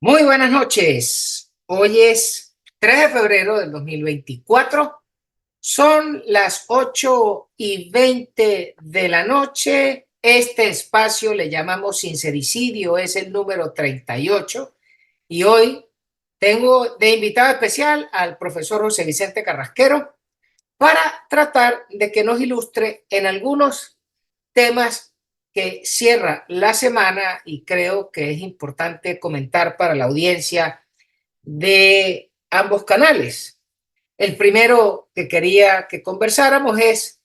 Muy buenas noches. Hoy es 3 de febrero del 2024. Son las 8:20 de la noche. Este espacio le llamamos Sincericidio, es el número 38. Y hoy tengo de invitado especial al profesor José Vicente Carrasquero para tratar de que nos ilustre en algunos temas que cierra la semana y creo que es importante comentar para la audiencia de ambos canales. El primero que quería que conversáramos es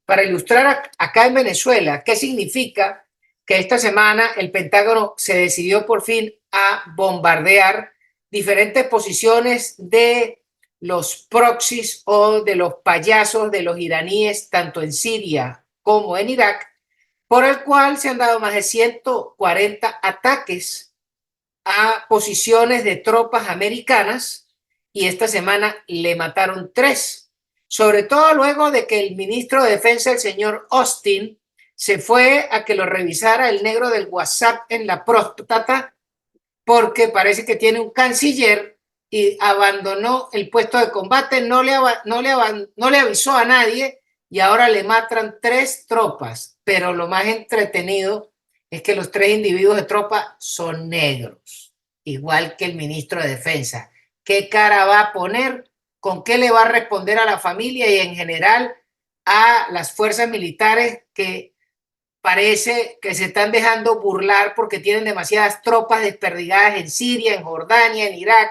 para ilustrar acá en Venezuela qué significa que esta semana el Pentágono se decidió por fin a bombardear diferentes posiciones de los proxies o de los payasos de los iraníes, tanto en Siria como en Irak, por el cual se han dado más de 140 ataques a posiciones de tropas americanas y esta semana le mataron 3, sobre todo luego de que el ministro de Defensa, el señor Austin, se fue a que lo revisara el negro del WhatsApp en la próstata porque parece que tiene un canciller y abandonó el puesto de combate, no le avisó a nadie y ahora le matan 3 tropas, pero lo más entretenido es que los 3 individuos de tropa son negros, igual que el ministro de Defensa. ¿Qué cara va a poner? ¿Con qué le va a responder a la familia y en general a las fuerzas militares que parece que se están dejando burlar porque tienen demasiadas tropas desperdigadas en Siria, en Jordania, en Irak,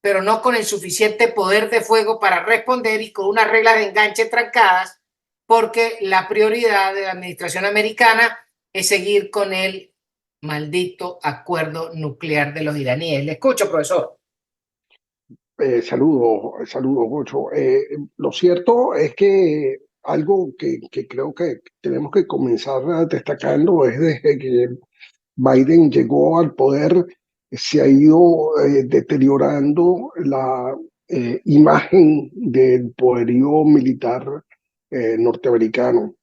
pero no con el suficiente poder de fuego para responder y con unas reglas de enganche trancadas, porque la prioridad de la administración americana es seguir con el maldito acuerdo nuclear de los iraníes? Le escucho, profesor. Saludos, Gocho. Lo cierto es que algo que creo que tenemos que comenzar destacando es desde que Biden llegó al poder, se ha ido deteriorando la imagen del poderío militar norteamericano.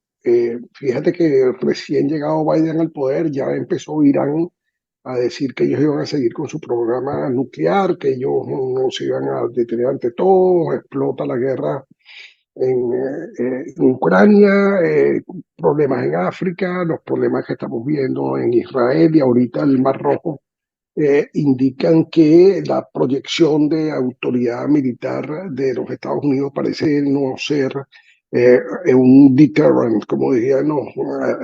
Fíjate que recién llegado Biden al poder ya empezó Irán a decir que ellos iban a seguir con su programa nuclear, que ellos no se iban a detener ante todo, explota la guerra en Ucrania, problemas en África, los problemas que estamos viendo en Israel y ahorita el Mar Rojo, indican que la proyección de autoridad militar de los Estados Unidos parece no ser un deterrent, como dirían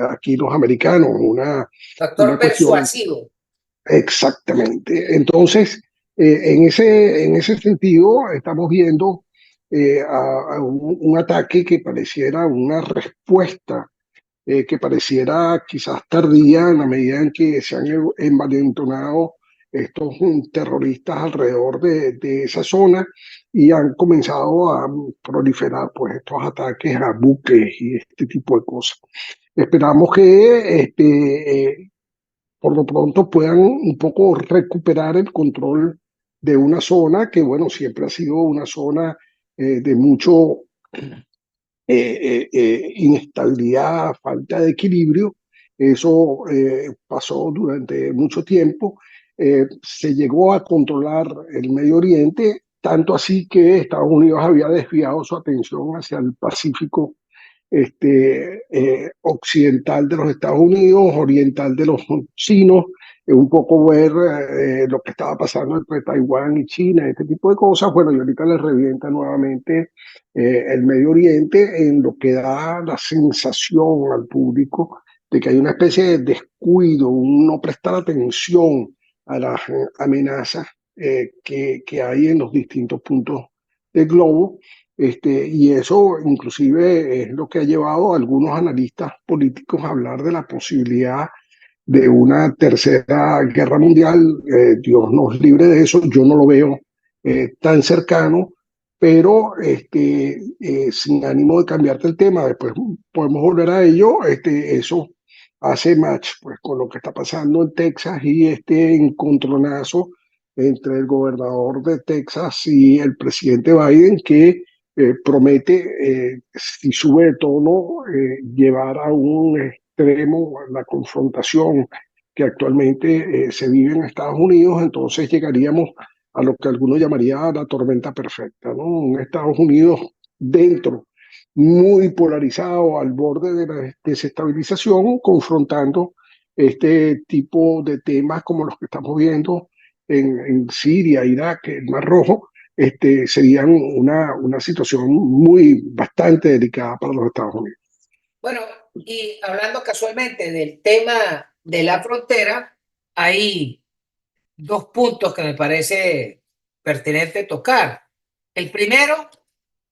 aquí los americanos, Doctor una cuestión. persuasivo. Exactamente. Entonces, en ese sentido, estamos viendo a un ataque que pareciera una respuesta, que pareciera quizás tardía en la medida en que se han envalentonado estos terroristas alrededor de esa zona y han comenzado a proliferar pues, estos ataques a buques y este tipo de cosas. Esperamos que por lo pronto puedan un poco recuperar el control de una zona que, bueno, siempre ha sido una zona de mucho inestabilidad, falta de equilibrio. Eso pasó durante mucho tiempo. Se llegó a controlar el Medio Oriente, tanto así que Estados Unidos había desviado su atención hacia el Pacífico occidental de los Estados Unidos, oriental de los chinos, un poco ver lo que estaba pasando entre Taiwán y China, este tipo de cosas. Bueno, y ahorita les revienta nuevamente el Medio Oriente en lo que da la sensación al público de que hay una especie de descuido, un no prestar atención a las amenazas que hay en los distintos puntos del globo. Y eso inclusive es lo que ha llevado a algunos analistas políticos a hablar de la posibilidad de una tercera guerra mundial. Dios nos libre de eso, yo no lo veo tan cercano, pero sin ánimo de cambiarte el tema, después podemos volver a ello. Eso hace match pues, con lo que está pasando en Texas y este encontronazo entre el gobernador de Texas y el presidente Biden, que promete, si sube de tono, llevar a un extremo la confrontación que actualmente se vive en Estados Unidos, entonces llegaríamos a lo que algunos llamarían la tormenta perfecta, ¿no? Un Estados Unidos dentro, muy polarizado, al borde de la desestabilización, confrontando este tipo de temas como los que estamos viendo en Siria, Irak, el Mar Rojo, serían una situación bastante delicada para los Estados Unidos. Bueno, y hablando casualmente del tema de la frontera, hay dos puntos que me parece pertinente tocar. El primero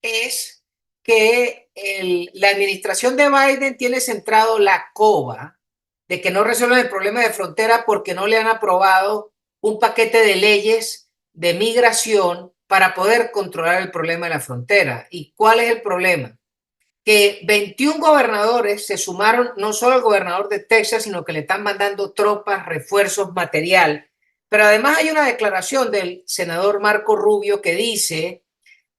es que la administración de Biden tiene centrado la coba de que no resuelven el problema de frontera porque no le han aprobado un paquete de leyes de migración para poder controlar el problema de la frontera. ¿Y cuál es el problema? Que 21 gobernadores se sumaron, no solo al gobernador de Texas, sino que le están mandando tropas, refuerzos, material. Pero además hay una declaración del senador Marco Rubio que dice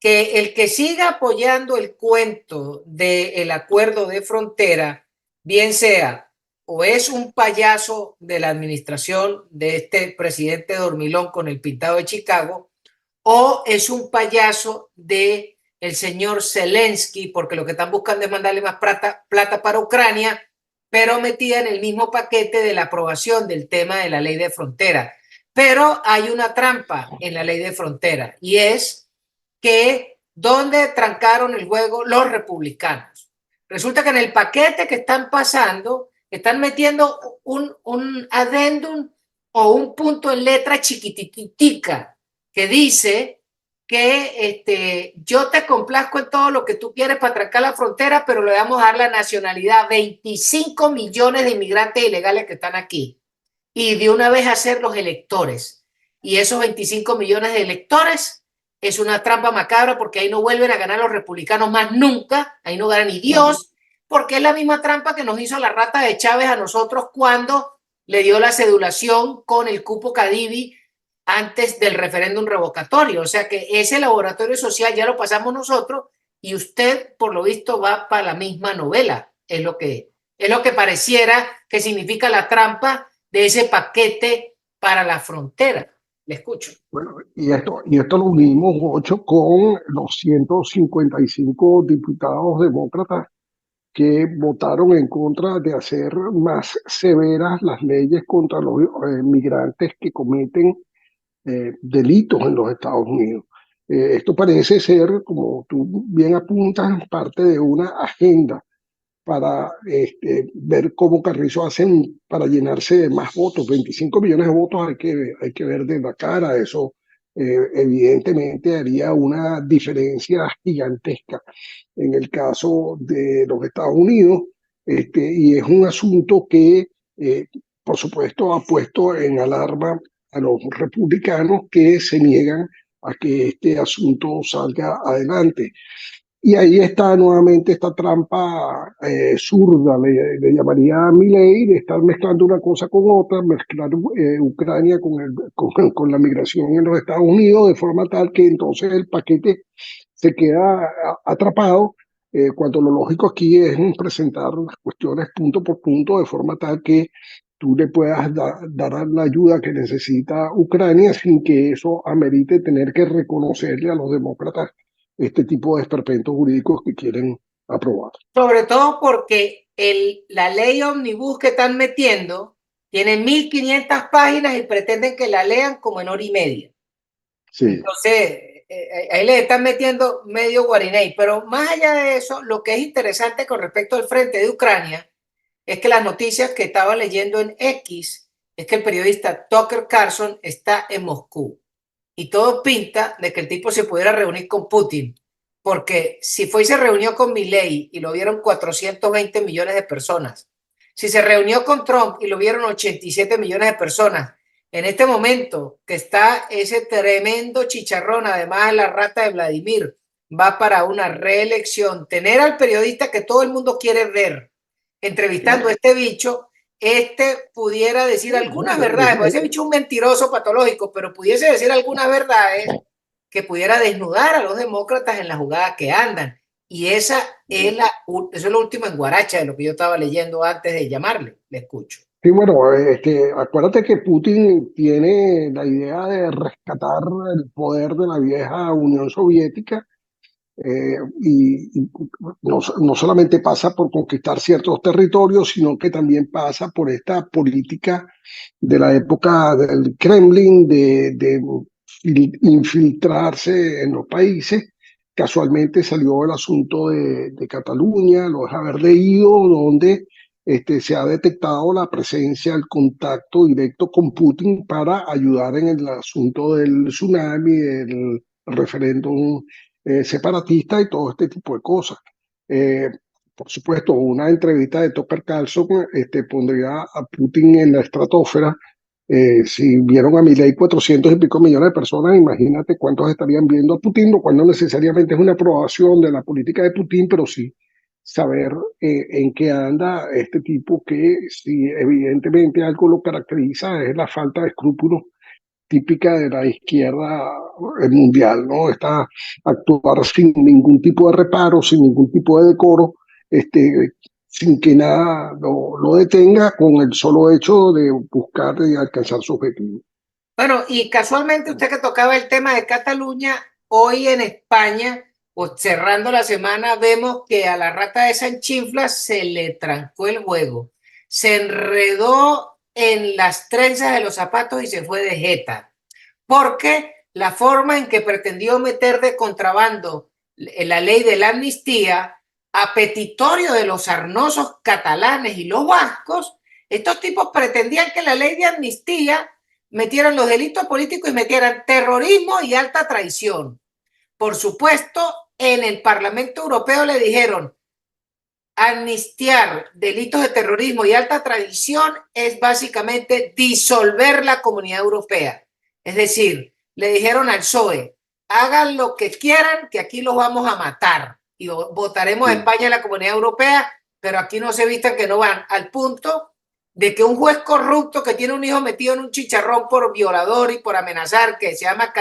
que el que siga apoyando el cuento del acuerdo de frontera, bien sea o es un payaso de la administración de este presidente dormilón con el pintado de Chicago, o es un payaso de el señor Zelensky, porque lo que están buscando es mandarle más plata para Ucrania, pero metida en el mismo paquete de la aprobación del tema de la ley de frontera. Pero hay una trampa en la ley de frontera y es que donde trancaron el juego los republicanos. Resulta que en el paquete que están pasando están metiendo un adendum o un punto en letra chiquititica que dice que yo te complazco en todo lo que tú quieres para trancar la frontera, pero le vamos a dar la nacionalidad a 25 millones de inmigrantes ilegales que están aquí y de una vez hacer los electores. Y esos 25 millones de electores es una trampa macabra porque ahí no vuelven a ganar los republicanos más nunca, ahí no gana ni Dios, porque es la misma trampa que nos hizo la rata de Chávez a nosotros cuando le dio la cedulación con el cupo Cadivi antes del referéndum revocatorio. O sea que ese laboratorio social ya lo pasamos nosotros y usted, por lo visto, va para la misma novela. Es lo que pareciera que significa la trampa de ese paquete para la frontera. Le escucho. Bueno, y esto lo unimos, Ocho, con los 155 diputados demócratas que votaron en contra de hacer más severas las leyes contra los migrantes que cometen delitos en los Estados Unidos. Esto parece ser, como tú bien apuntas, parte de una agenda para ver cómo Carrizo hacen para llenarse de más votos. 25 millones de votos hay que ver de la cara. Eso evidentemente haría una diferencia gigantesca en el caso de los Estados Unidos. Y es un asunto que, por supuesto, ha puesto en alarma a los republicanos que se niegan a que este asunto salga adelante. Y ahí está nuevamente esta trampa zurda, le llamaría a Milei, de estar mezclando una cosa con otra, mezclar Ucrania con la migración en los Estados Unidos, de forma tal que entonces el paquete se queda atrapado, cuando lo lógico aquí es presentar las cuestiones punto por punto, de forma tal que tú le puedas dar la ayuda que necesita Ucrania sin que eso amerite tener que reconocerle a los demócratas este tipo de esperpentos jurídicos que quieren aprobar. Sobre todo porque la ley omnibus que están metiendo tiene 1500 páginas y pretenden que la lean como en hora y media. Sí. Entonces, ahí le están metiendo medio guariney. Pero más allá de eso, lo que es interesante con respecto al frente de Ucrania es que las noticias que estaba leyendo en X es que el periodista Tucker Carlson está en Moscú. Y todo pinta de que el tipo se pudiera reunir con Putin, porque si fue y se reunió con Milei y lo vieron 420 millones de personas, si se reunió con Trump y lo vieron 87 millones de personas, en este momento que está ese tremendo chicharrón, además la rata de Vladimir, va para una reelección, tener al periodista que todo el mundo quiere ver entrevistando a este bicho, pudiera decir algunas verdades, porque ese bicho es un mentiroso patológico, pero pudiese decir algunas verdades que pudiera desnudar a los demócratas en la jugada que andan. Y eso es lo último en guaracha de lo que yo estaba leyendo antes de llamarle. Le escucho. Sí, bueno, acuérdate que Putin tiene la idea de rescatar el poder de la vieja Unión Soviética, y no solamente pasa por conquistar ciertos territorios, sino que también pasa por esta política de la época del Kremlin de infiltrarse en los países. Casualmente salió el asunto de Cataluña, lo deja haber leído, donde se ha detectado la presencia, el contacto directo con Putin para ayudar en el asunto del tsunami, del referéndum separatista y todo este tipo de cosas. Eh, por supuesto, una entrevista de Tucker Carlson pondría a Putin en la estratosfera. Si vieron a Milei 400 y pico millones de personas, imagínate cuántos estarían viendo a Putin, lo cual no necesariamente es una aprobación de la política de Putin, pero sí saber en qué anda este tipo que, si evidentemente algo lo caracteriza, es la falta de escrúpulos típica de la izquierda mundial, ¿no? Está actuar sin ningún tipo de reparo, sin ningún tipo de decoro, sin que nada lo detenga con el solo hecho de buscar y alcanzar su objetivo. Bueno, y casualmente usted que tocaba el tema de Cataluña, hoy en España, o cerrando la semana, vemos que a la rata de Sanchinflas se le trancó el juego, se enredó en las trenzas de los zapatos y se fue de jeta, porque la forma en que pretendió meter de contrabando la ley de la amnistía, a petitorio de los sarnosos catalanes y los vascos, estos tipos pretendían que la ley de amnistía metieran los delitos políticos y metieran terrorismo y alta traición. Por supuesto, en el Parlamento Europeo le dijeron, amnistiar delitos de terrorismo y alta traición es básicamente disolver la Comunidad Europea. Es decir, le dijeron al PSOE, hagan lo que quieran, que aquí los vamos a matar y votaremos a España en la Comunidad Europea, pero aquí no se vistan que no van, al punto de que un juez corrupto que tiene un hijo metido en un chicharrón por violador y por amenazar, que se llama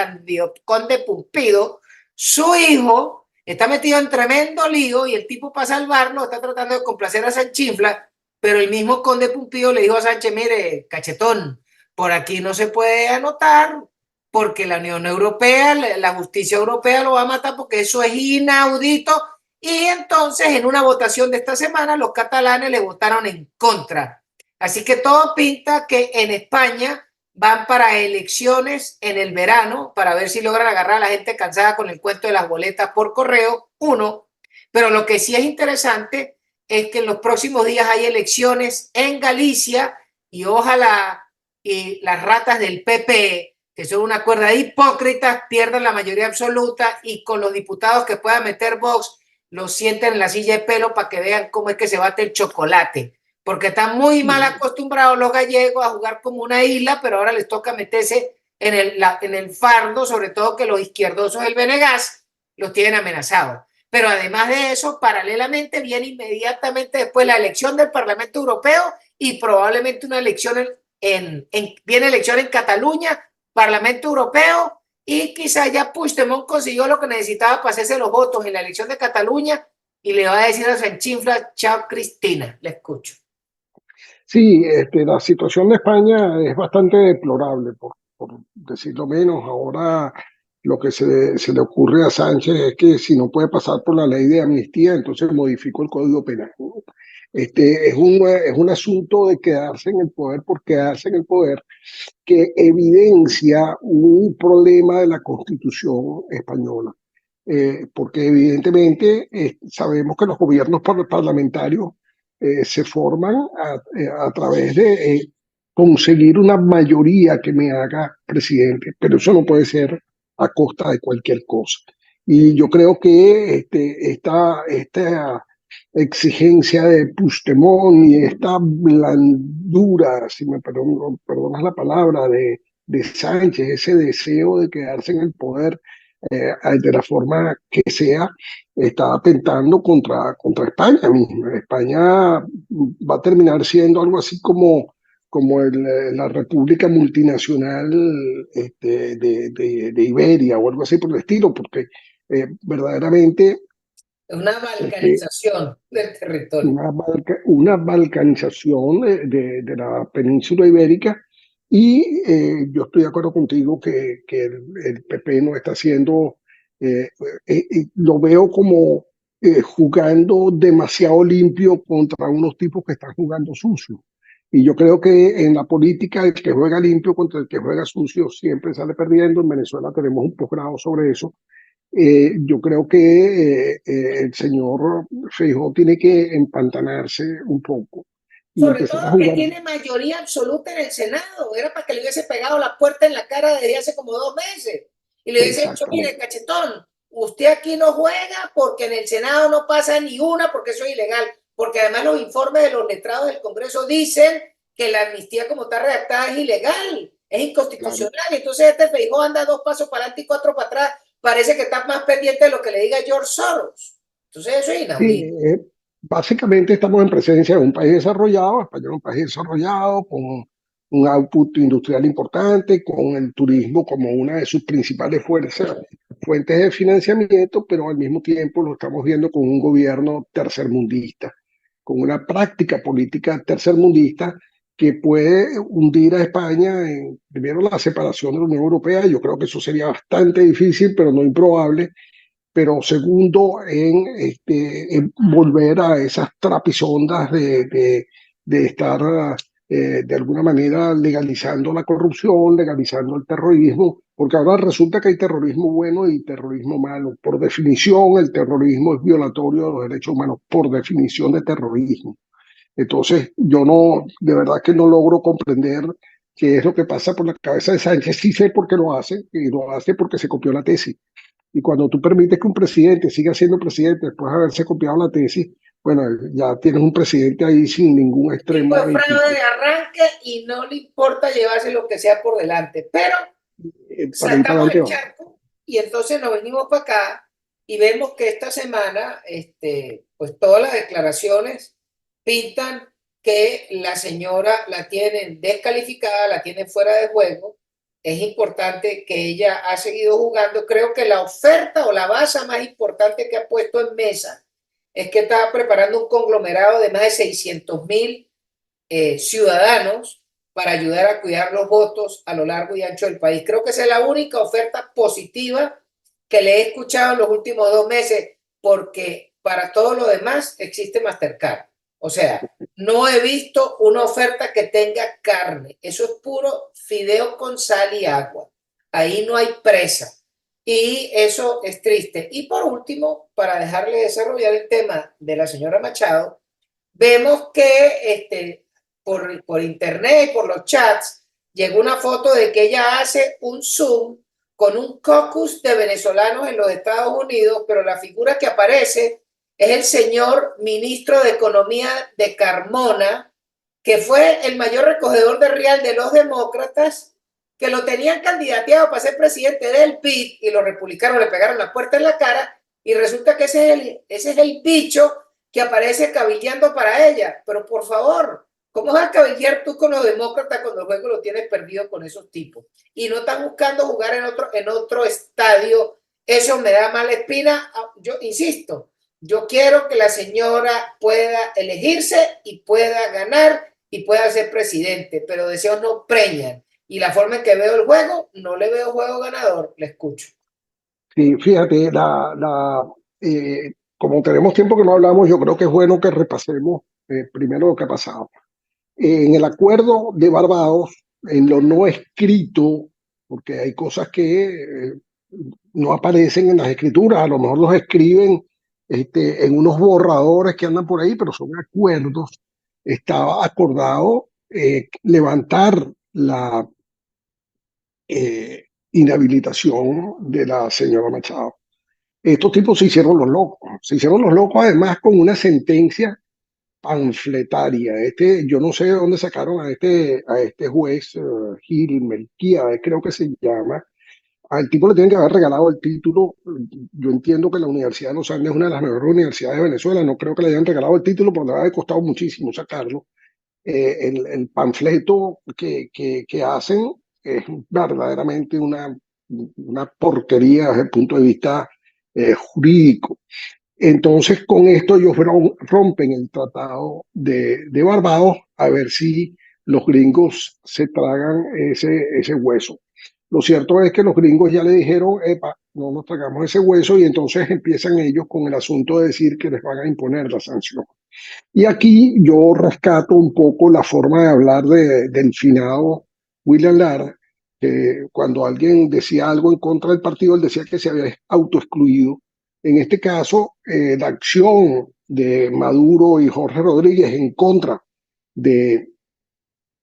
Conde Pumpido, su hijo está metido en tremendo lío y el tipo para salvarlo está tratando de complacer a Sanchinfla, pero el mismo Conde Pumpido le dijo a Sánchez, mire, cachetón, por aquí no se puede anotar porque la Unión Europea, la justicia europea lo va a matar porque eso es inaudito. Y entonces en una votación de esta semana los catalanes le votaron en contra. Así que todo pinta que en España van para elecciones en el verano para ver si logran agarrar a la gente cansada con el cuento de las boletas por correo, uno. Pero lo que sí es interesante es que en los próximos días hay elecciones en Galicia y ojalá y las ratas del PP, que son una cuerda de hipócritas, pierdan la mayoría absoluta y con los diputados que pueda meter Vox los sienten en la silla de pelo para que vean cómo es que se bate el chocolate, porque están muy mal acostumbrados los gallegos a jugar como una isla, pero ahora les toca meterse en el fardo, sobre todo que los izquierdosos del Benegas los tienen amenazados. Pero además de eso, paralelamente viene inmediatamente después la elección del Parlamento Europeo y probablemente una elección viene elección en Cataluña, Parlamento Europeo, y quizá ya Puigdemont consiguió lo que necesitaba para hacerse los votos en la elección de Cataluña y le va a decir a Sanchinflas, chao Cristina, le escucho. Sí, la situación de España es bastante deplorable, por decirlo menos. Ahora lo que se le ocurre a Sánchez es que si no puede pasar por la ley de amnistía, entonces modificó el Código Penal, ¿no? Es un asunto de quedarse en el poder por quedarse en el poder, que evidencia un problema de la Constitución española. Porque evidentemente sabemos que los gobiernos parlamentarios se forman a través de conseguir una mayoría que me haga presidente, pero eso no puede ser a costa de cualquier cosa. Y yo creo que esta exigencia de Puigdemont y esta blandura, si me perdonas la palabra, de Sánchez, ese deseo de quedarse en el poder de la forma que sea, está atentando contra España misma. España va a terminar siendo algo así como la República Multinacional de Iberia o algo así por el estilo, porque verdaderamente Una Este, balcanización del territorio. una balcanización de la península ibérica y yo estoy de acuerdo contigo que el PP no está haciendo, lo veo como jugando demasiado limpio contra unos tipos que están jugando sucio. Y yo creo que en la política el que juega limpio contra el que juega sucio siempre sale perdiendo. En Venezuela tenemos un posgrado sobre eso. Yo creo que el señor Feijóo tiene que empantanarse un poco y Sobre empezar a todo que jugar. tiene mayoría absoluta en el Senado. Era para que le hubiese pegado la puerta en la cara desde hace como 2 meses. Y le hubiese dicho, mire, Exactamente, cachetón, usted aquí no juega porque en el Senado no pasa ni una porque eso es ilegal. Porque además los informes de los letrados del Congreso dicen que la amnistía como está redactada es ilegal, es claro. inconstitucional. Entonces este Feijóo anda 2 pasos para adelante y 4 para atrás. Parece que está más pendiente de lo que le diga George Soros. Entonces eso es Sí, inaudito. básicamente estamos en presencia de un país desarrollado, España es un país desarrollado, con un output industrial importante, con el turismo como una de sus principales fuentes de financiamiento, pero al mismo tiempo lo estamos viendo con un gobierno tercermundista, con una práctica política tercermundista que puede hundir a España en, primero, la separación de la Unión Europea. Yo creo que eso sería bastante difícil, pero no improbable, pero segundo, en volver a esas trapisondas de estar de alguna manera legalizando la corrupción, legalizando el terrorismo, porque ahora resulta que hay terrorismo bueno y terrorismo malo. Por definición, el terrorismo es violatorio de los derechos humanos, por definición de terrorismo. Entonces, yo no, de verdad que no logro comprender qué es lo que pasa por la cabeza de Sánchez. Sí sé por qué lo hace, y lo hace porque se copió la tesis. Y cuando tú permites que un presidente siga siendo presidente después de haberse copiado la tesis, bueno, ya tienes un presidente ahí sin ningún Tipo de extremo fraude ético de arranque y no le importa llevarse lo que sea por delante. Pero para ir para saltamos adelante. el Va. charco y entonces nos venimos para acá y vemos que esta semana, pues todas las declaraciones pintan que la señora la tienen descalificada, la tienen fuera de juego. Es importante que ella ha seguido jugando. Creo que la oferta o la base más importante que ha puesto en mesa es que está preparando un conglomerado de más de 600.000 ciudadanos para ayudar a cuidar los votos a lo largo y ancho del país. Creo que esa es la única oferta positiva que le he escuchado en los últimos 2 meses, porque para todo lo demás existe Mastercard. O sea, no he visto una oferta que tenga carne. Eso es puro fideo con sal y agua. Ahí no hay presa. Y eso es triste. Y por último, para dejarle desarrollar el tema de la señora Machado, vemos que por internet, por los chats, llegó una foto de que ella hace un Zoom con un caucus de venezolanos en los Estados Unidos, pero la figura que aparece es el señor ministro de Economía de Carmona, que fue el mayor recogedor de real de los demócratas, que lo tenían candidateado para ser presidente del PIB y los republicanos le pegaron la puerta en la cara y resulta que ese es el bicho que aparece cabilleando para ella. Pero por favor, ¿cómo vas a cabillar tú con los demócratas cuando el juego lo tienes perdido con esos tipos? Y no están buscando jugar en otro estadio. Eso me da mala espina. Yo insisto, yo quiero que la señora pueda elegirse y pueda ganar y pueda ser presidente, pero deseos no preñan. Y la forma en que veo el juego, no le veo juego ganador, le escucho. Sí, fíjate, como tenemos tiempo que no hablamos, yo creo que es bueno que repasemos primero lo que ha pasado. En el acuerdo de Barbados, en lo no escrito, porque hay cosas que no aparecen en las escrituras, a lo mejor los escriben en unos borradores que andan por ahí, pero son acuerdos. Estaba acordado levantar la inhabilitación de la señora Machado. Estos tipos se hicieron los locos además con una sentencia panfletaria. Yo no sé de dónde sacaron a este juez Gil Melquiades, creo que se llama. Al tipo le tienen que haber regalado el título. Yo entiendo que la Universidad de los Andes es una de las mejores universidades de Venezuela. No creo que le hayan regalado el título porque le ha costado muchísimo sacarlo. El panfleto que hacen es verdaderamente una porquería desde el punto de vista jurídico. Entonces, con esto ellos rompen el tratado de Barbados a ver si los gringos se tragan ese hueso. Lo cierto es que los gringos ya le dijeron, epa, no nos tragamos ese hueso, y entonces empiezan ellos con el asunto de decir que les van a imponer la sanción. Y aquí yo rescato un poco la forma de hablar del finado William Lara, que cuando alguien decía algo en contra del partido, él decía que se había autoexcluido. En este caso, la acción de Maduro y Jorge Rodríguez en contra de,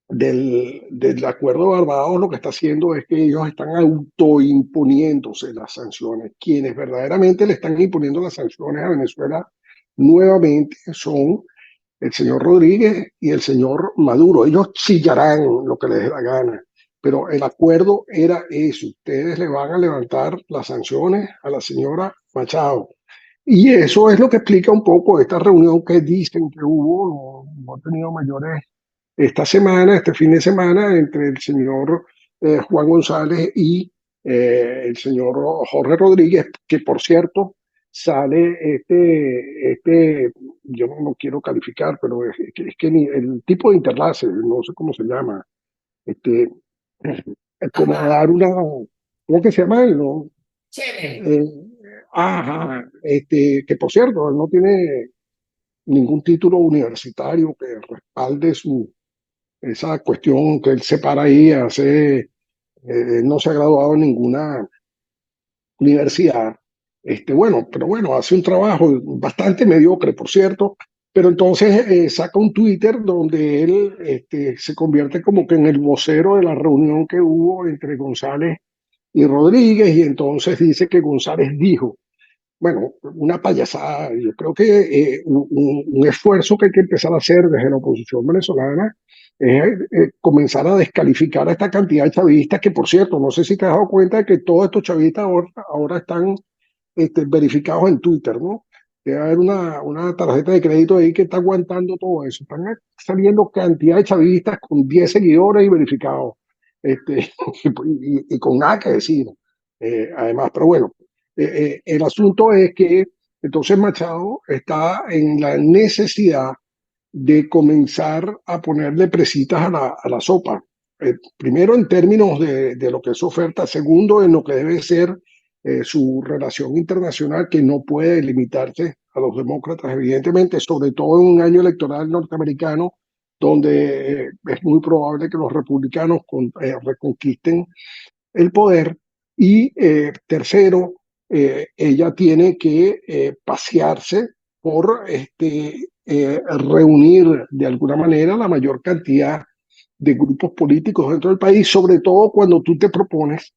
del acuerdo de Barbados, lo que está haciendo es que ellos están autoimponiéndose las sanciones. Quienes verdaderamente le están imponiendo las sanciones a Venezuela nuevamente son el señor Rodríguez y el señor Maduro. Ellos chillarán lo que les dé la gana, pero el acuerdo era eso. Ustedes le van a levantar las sanciones a la señora Machado. Y eso es lo que explica un poco esta reunión que dicen que hubo, no ha tenido mayores, esta semana, este fin de semana, entre el señor Juan González y el señor Jorge Rodríguez, que por cierto sale yo no lo quiero calificar, pero es que el tipo de interlace, no sé cómo se llama, este, es como Ajá, dar una, ¿cómo que se llama él? ¿No? chévere. Eh, que por cierto, él no tiene ningún título universitario que respalde esa cuestión que él se para ahí, no se ha graduado en ninguna universidad. Bueno, pero bueno, hace un trabajo bastante mediocre, por cierto, pero entonces saca un Twitter donde él se convierte como que en el vocero de la reunión que hubo entre González y Rodríguez, y entonces dice que González dijo, bueno, una payasada. Yo creo que un esfuerzo que hay que empezar a hacer desde la oposición venezolana es comenzar a descalificar a esta cantidad de chavistas que, por cierto, no sé si te has dado cuenta de que todos estos chavistas ahora están verificados en Twitter, ¿no? Debe haber una tarjeta de crédito ahí que está aguantando todo eso. Están saliendo cantidad de chavistas con 10 seguidores y verificados, y con nada que decir, además. Pero bueno, el asunto es que entonces Machado está en la necesidad de comenzar a ponerle presitas a la sopa. Primero en términos de lo que es oferta, segundo en lo que debe ser su relación internacional, que no puede limitarse a los demócratas, evidentemente, sobre todo en un año electoral norteamericano, donde es muy probable que los republicanos reconquisten el poder. Y tercero, ella tiene que pasearse por reunir de alguna manera la mayor cantidad de grupos políticos dentro del país, sobre todo cuando tú te propones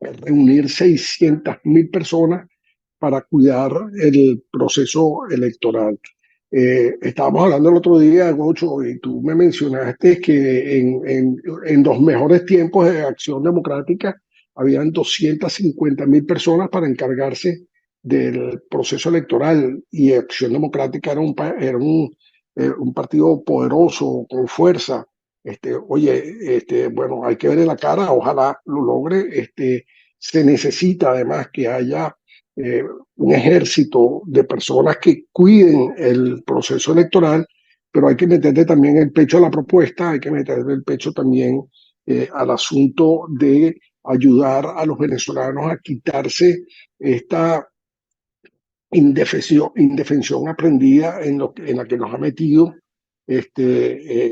reunir 600.000 personas para cuidar el proceso electoral. Estábamos hablando el otro día, Gocho, y tú me mencionaste que en los mejores tiempos de Acción Democrática habían 250.000 personas para encargarse del proceso electoral, y Acción Democrática era un partido poderoso, con fuerza. Oye, bueno, hay que verle la cara, ojalá lo logre. Se necesita además que haya eh, un ejército de personas que cuiden el proceso electoral, pero hay que meterle también el pecho a la propuesta, hay que meterle el pecho también al asunto de ayudar a los venezolanos a quitarse esta indefensión aprendida en la que nos ha metido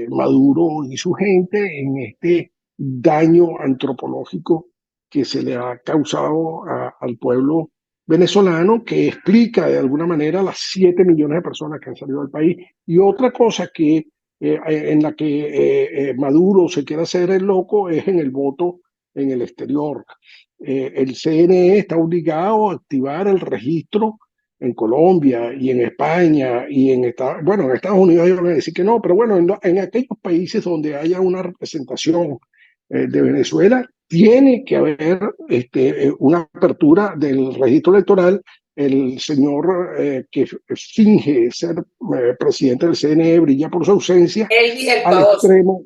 Maduro y su gente, en este daño antropológico que se le ha causado al pueblo venezolano, que explica de alguna manera las 7 millones de personas que han salido del país. Y otra cosa en la que Maduro se quiere hacer el loco es en el voto en el exterior. El CNE está obligado a activar el registro en Colombia y en España y bueno, en Estados Unidos ellos van a decir que no, pero bueno, en aquellos países donde haya una representación de Venezuela, tiene que haber una apertura del registro electoral. El señor que finge ser presidente del CNE brilla por su ausencia Elvis el al Pavoso. extremo.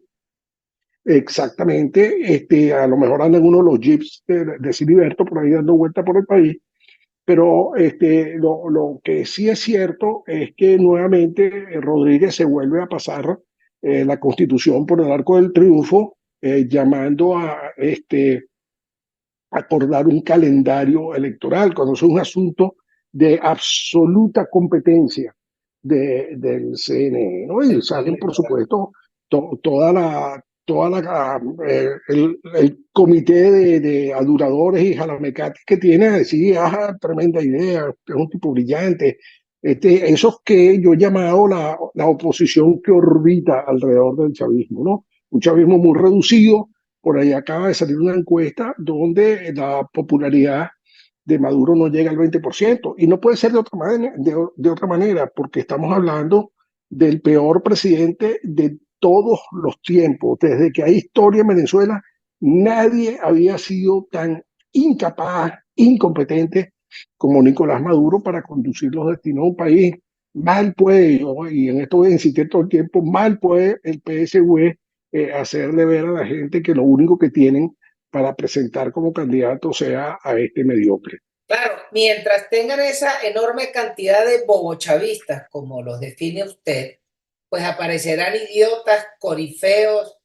Exactamente, a lo mejor andan uno de los jeeps de Siliberto por ahí dando vuelta por el país, Pero lo que sí es cierto es que nuevamente Rodríguez se vuelve a pasar la Constitución por el arco del triunfo, llamando a acordar un calendario electoral, cuando es un asunto de absoluta competencia del CNE, ¿no? Y salen, por supuesto, el comité de aduladores y jalamecates que tiene a decir, ajá, tremenda idea, es un tipo brillante. Esos que yo he llamado la oposición que orbita alrededor del chavismo, ¿no? Un chavismo muy reducido. Por ahí acaba de salir una encuesta donde la popularidad de Maduro no llega al 20%. Y no puede ser de otra manera, porque estamos hablando del peor presidente de todos los tiempos. Desde que hay historia en Venezuela, nadie había sido tan incapaz, incompetente como Nicolás Maduro para conducir los destinos de un país. Mal puede, y en esto voy a insistir todo el tiempo, mal puede el PSV hacerle ver a la gente que lo único que tienen para presentar como candidato sea a este mediocre. Claro, mientras tengan esa enorme cantidad de bobochavistas, como los define usted, pues aparecerán idiotas, corifeos,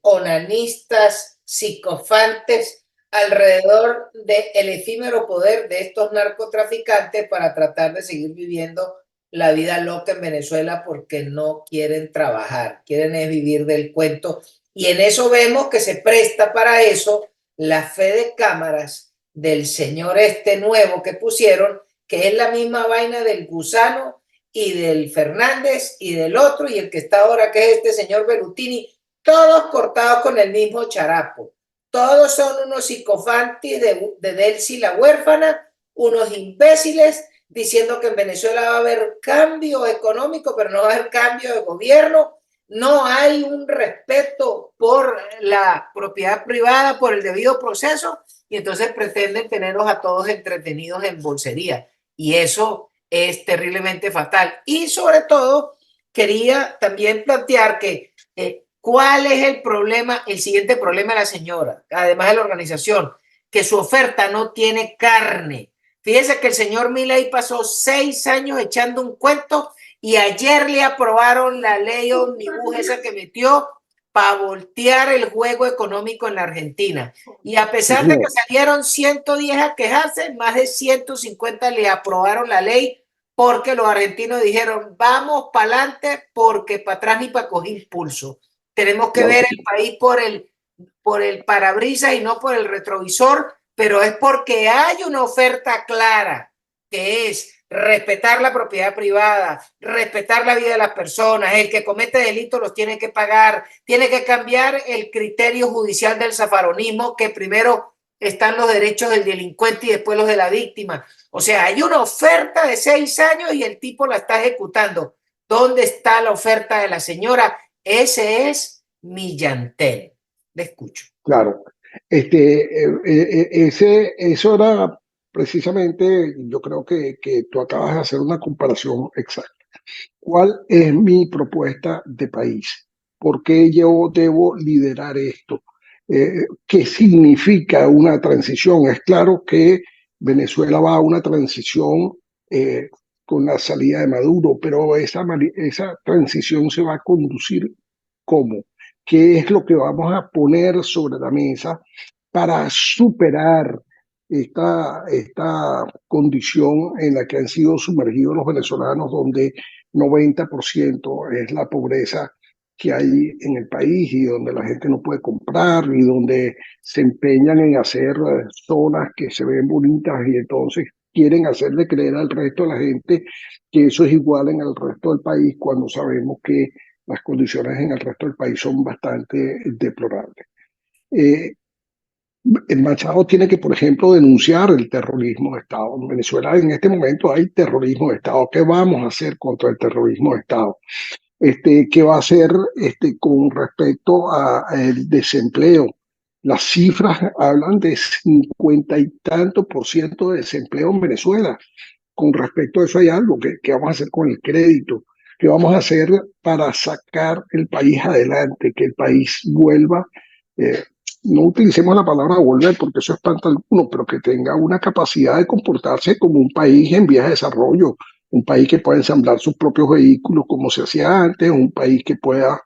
onanistas, psicofantes alrededor del efímero poder de estos narcotraficantes para tratar de seguir viviendo la vida loca en Venezuela porque no quieren trabajar, quieren es vivir del cuento. Y en eso vemos que se presta para eso la fe de cámaras del señor nuevo que pusieron, que es la misma vaina del Gusano y del Fernández y del otro, y el que está ahora, que es este señor Berutini, todos cortados con el mismo charapo. Todos son unos psicofantes de Delcy la huérfana, unos imbéciles, diciendo que en Venezuela va a haber cambio económico, pero no va a haber cambio de gobierno. No hay un respeto por la propiedad privada, por el debido proceso, y entonces pretenden tenerlos a todos entretenidos en bolsería. Y eso es terriblemente fatal. Y sobre todo, quería también plantear que ¿cuál es el problema? El siguiente problema de la señora, además de la organización, que su oferta no tiene carne. Fíjese que el señor Milei pasó 6 años echando un cuento y ayer le aprobaron la ley omnibus esa que metió para voltear el juego económico en la Argentina. Y a pesar de que salieron 110 a quejarse, más de 150 le aprobaron la ley porque los argentinos dijeron, vamos para adelante porque para atrás ni para coger impulso. Tenemos que ver el país por el parabrisas y no por el retrovisor, pero es porque hay una oferta clara, que es respetar la propiedad privada, respetar la vida de las personas, el que comete delitos los tiene que pagar, tiene que cambiar el criterio judicial del zafaronismo, que primero están los derechos del delincuente y después los de la víctima. O sea, hay una oferta de 6 años y el tipo la está ejecutando. ¿Dónde está la oferta de la señora? Ese es Millantel. Le escucho. Claro. Eso era precisamente, yo creo que tú acabas de hacer una comparación exacta. ¿Cuál es mi propuesta de país? ¿Por qué yo debo liderar esto? ¿Qué significa una transición? Es claro que Venezuela va a una transición con la salida de Maduro, pero esa transición se va a conducir ¿cómo? ¿Qué es lo que vamos a poner sobre la mesa para superar esta condición en la que han sido sumergidos los venezolanos, donde 90% es la pobreza que hay en el país y donde la gente no puede comprar y donde se empeñan en hacer zonas que se ven bonitas y entonces quieren hacerle creer al resto de la gente que eso es igual en el resto del país cuando sabemos que las condiciones en el resto del país son bastante deplorables. Machado tiene que, por ejemplo, denunciar el terrorismo de Estado. En Venezuela en este momento hay terrorismo de Estado. ¿Qué vamos a hacer contra el terrorismo de Estado? ¿Qué va a hacer con respecto al desempleo? Las cifras hablan de 50 y tanto por ciento de desempleo en Venezuela. Con respecto a eso hay algo. ¿Qué vamos a hacer con el crédito? ¿Qué vamos a hacer para sacar el país adelante? Que el país vuelva no utilicemos la palabra volver porque eso espanta a algunos, pero que tenga una capacidad de comportarse como un país en vías de desarrollo, un país que pueda ensamblar sus propios vehículos como se hacía antes, un país que pueda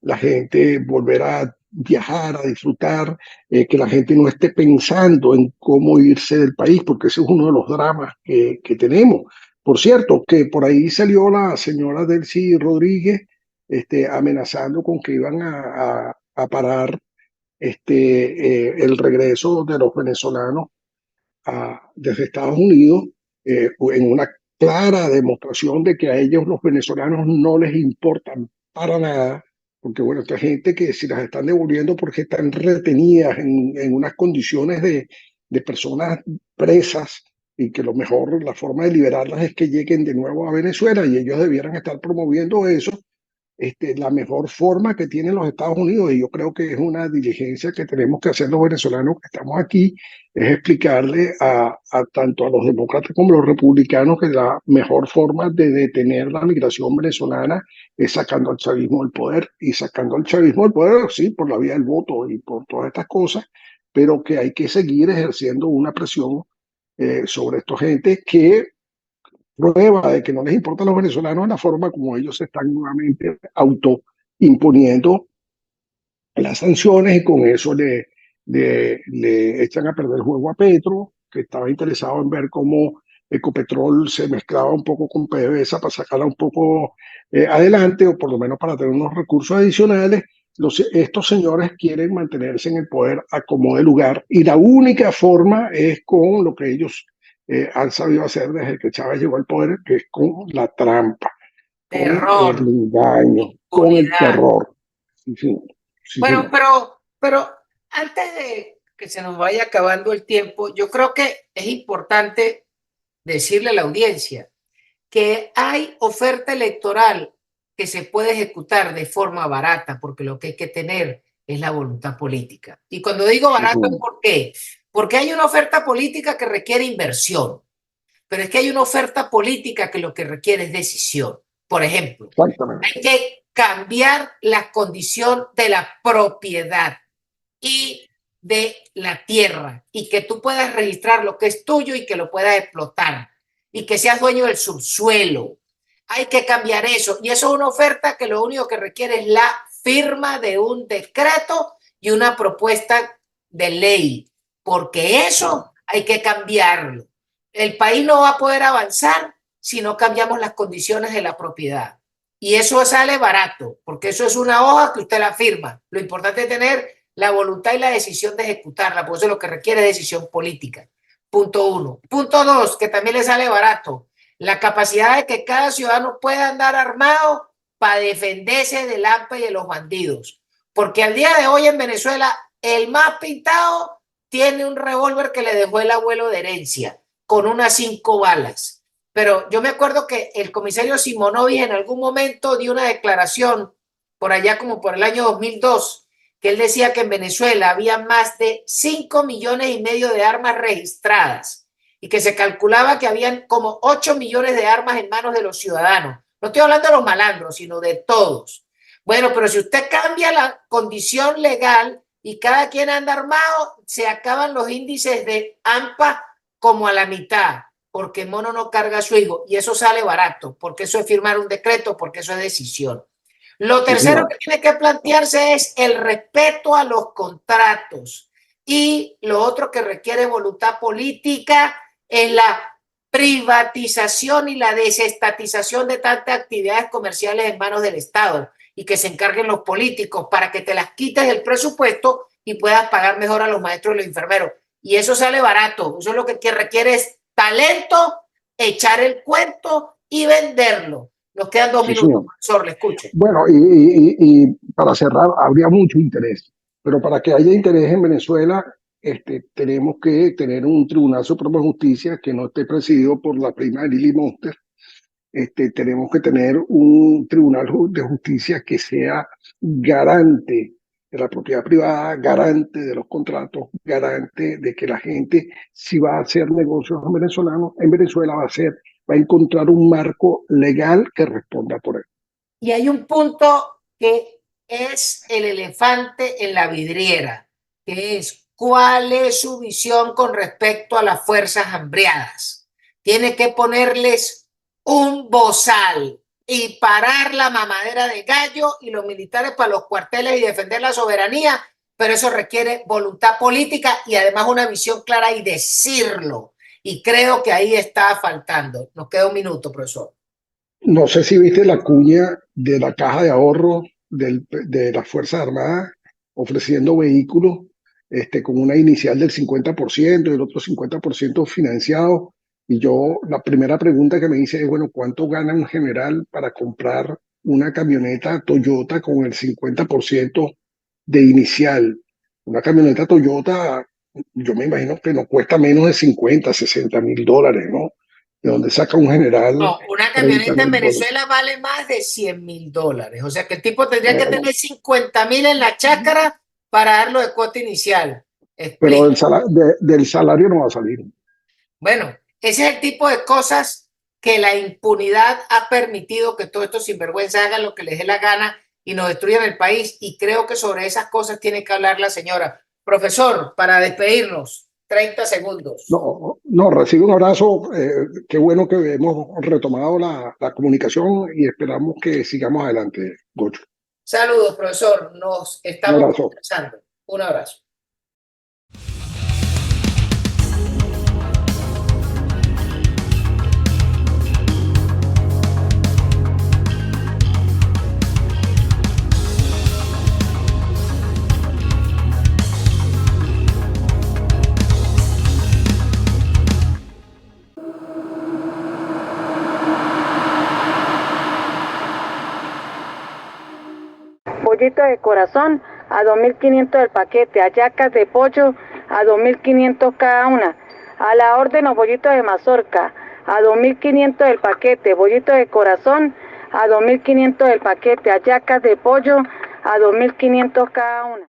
la gente volver a viajar, a disfrutar, que la gente no esté pensando en cómo irse del país, porque ese es uno de los dramas que tenemos. Por cierto, que por ahí salió la señora Delcy Rodríguez amenazando con que iban a parar el regreso de los venezolanos desde Estados Unidos, en una clara demostración de que a ellos los venezolanos no les importan para nada, porque bueno, esta gente que si las están devolviendo porque están retenidas en unas condiciones de personas presas y que lo mejor, la forma de liberarlas es que lleguen de nuevo a Venezuela y ellos debieran estar promoviendo eso, la mejor forma que tienen los Estados Unidos, y yo creo que es una diligencia que tenemos que hacer los venezolanos que estamos aquí, es explicarle tanto a los demócratas como a los republicanos que la mejor forma de detener la migración venezolana es sacando al chavismo del poder, y sacando al chavismo del poder, sí, por la vía del voto y por todas estas cosas, pero que hay que seguir ejerciendo una presión sobre esta gente que prueba de que no les importa a los venezolanos la forma como ellos se están nuevamente autoimponiendo las sanciones, y con eso le echan a perder el juego a Petro, que estaba interesado en ver cómo Ecopetrol se mezclaba un poco con PDVSA para sacarla un poco adelante, o por lo menos para tener unos recursos adicionales. Estos señores quieren mantenerse en el poder a como de lugar, y la única forma es con lo que ellos han sabido hacer desde que Chávez llegó al poder, que es con la trampa, con el Terror, engaño, con el impunidad. terror. Sí, sí, sí, Bueno, señor. pero antes de que se nos vaya acabando el tiempo, yo creo que es importante decirle a la audiencia que hay oferta electoral que se puede ejecutar de forma barata, porque lo que hay que tener es la voluntad política. Y cuando digo Sí, barato, señor. ¿por qué? Porque hay una oferta política que requiere inversión, pero es que hay una oferta política que lo que requiere es decisión. Por ejemplo, Exactamente. hay que cambiar la condición de la propiedad y de la tierra, y que tú puedas registrar lo que es tuyo y que lo puedas explotar, y que seas dueño del subsuelo. Hay que cambiar eso, y eso es una oferta que lo único que requiere es la firma de un decreto y una propuesta de ley, porque eso hay que cambiarlo. El país no va a poder avanzar si no cambiamos las condiciones de la propiedad. Y eso sale barato, porque eso es una hoja que usted la firma. Lo importante es tener la voluntad y la decisión de ejecutarla, por eso lo que requiere es decisión política. Punto uno. Punto dos, que también le sale barato, la capacidad de que cada ciudadano pueda andar armado para defenderse del AMPA y de los bandidos. Porque al día de hoy en Venezuela, el más pintado tiene un revólver que le dejó el abuelo de herencia, con unas 5 balas. Pero yo me acuerdo que el comisario Simonovic en algún momento dio una declaración, por allá como por el año 2002, que él decía que en Venezuela había más de 5,5 millones de armas registradas, y que se calculaba que habían como 8 millones de armas en manos de los ciudadanos. No estoy hablando de los malandros, sino de todos. Bueno, pero si usted cambia la condición legal y cada quien anda armado, se acaban los índices de AMPA como a la mitad, porque mono no carga a su hijo, y eso sale barato, porque eso es firmar un decreto, porque eso es decisión. Lo Sí, tercero señor. que tiene que plantearse es el respeto a los contratos, y lo otro que requiere voluntad política es la privatización y la desestatización de tantas actividades comerciales en manos del Estado, y que se encarguen los políticos para que te las quites del presupuesto y puedas pagar mejor a los maestros y los enfermeros. Y eso sale barato. Eso es lo que requiere es talento, echar el cuento y venderlo. Nos quedan 2 minutos, Sí, profesor, le escucho. bueno, y para cerrar, habría mucho interés, pero para que haya interés en Venezuela, tenemos que tener un Tribunal Supremo de Justicia que no esté presidido por la prima Lili Monster. Tenemos que tener un Tribunal de Justicia que sea garante de la propiedad privada, garante de los contratos, garante de que la gente, si va a hacer negocios en Venezuela, va a encontrar un marco legal que responda por él. Y hay un punto que es el elefante en la vidriera, que es cuál es su visión con respecto a las fuerzas hambriadas. Tiene que ponerles un bozal y parar la mamadera de gallo y los militares para los cuarteles y defender la soberanía, pero eso requiere voluntad política y además una visión clara y decirlo. Y creo que ahí está faltando. Nos queda un minuto, profesor. No sé si viste la cuña de la caja de ahorro de las Fuerzas Armadas ofreciendo vehículos con una inicial del 50% y el otro 50% financiado. Y yo, la primera pregunta que me hice es, bueno, ¿cuánto gana un general para comprar una camioneta Toyota con el 50% de inicial? Una camioneta Toyota, yo me imagino que no cuesta menos de 50, $60,000, ¿no? ¿De dónde saca un general No, una 30 camioneta en mil dólares? Venezuela vale más de $100,000. O sea que el tipo tendría que Bueno, tener 50,000 en la chácara para darlo de cuota inicial. pero Explico. del salario no va a salir. Bueno, ese es el tipo de cosas que la impunidad ha permitido que todos estos sinvergüenzas hagan lo que les dé la gana y nos destruyan el país. Y creo que sobre esas cosas tiene que hablar la señora. Profesor, para despedirnos, 30 segundos. No, no, recibe un abrazo. Qué bueno que hemos retomado la comunicación y esperamos que sigamos adelante, Gocho. Saludos, profesor. Nos Un estamos abrazo. conversando. Un abrazo. Pollito de corazón a 2.500 el paquete, hallacas de pollo a 2.500 cada una. A la orden los bollitos de mazorca a 2.500 el paquete, bollito de corazón a 2.500 el paquete, hallacas de pollo a 2.500 cada una.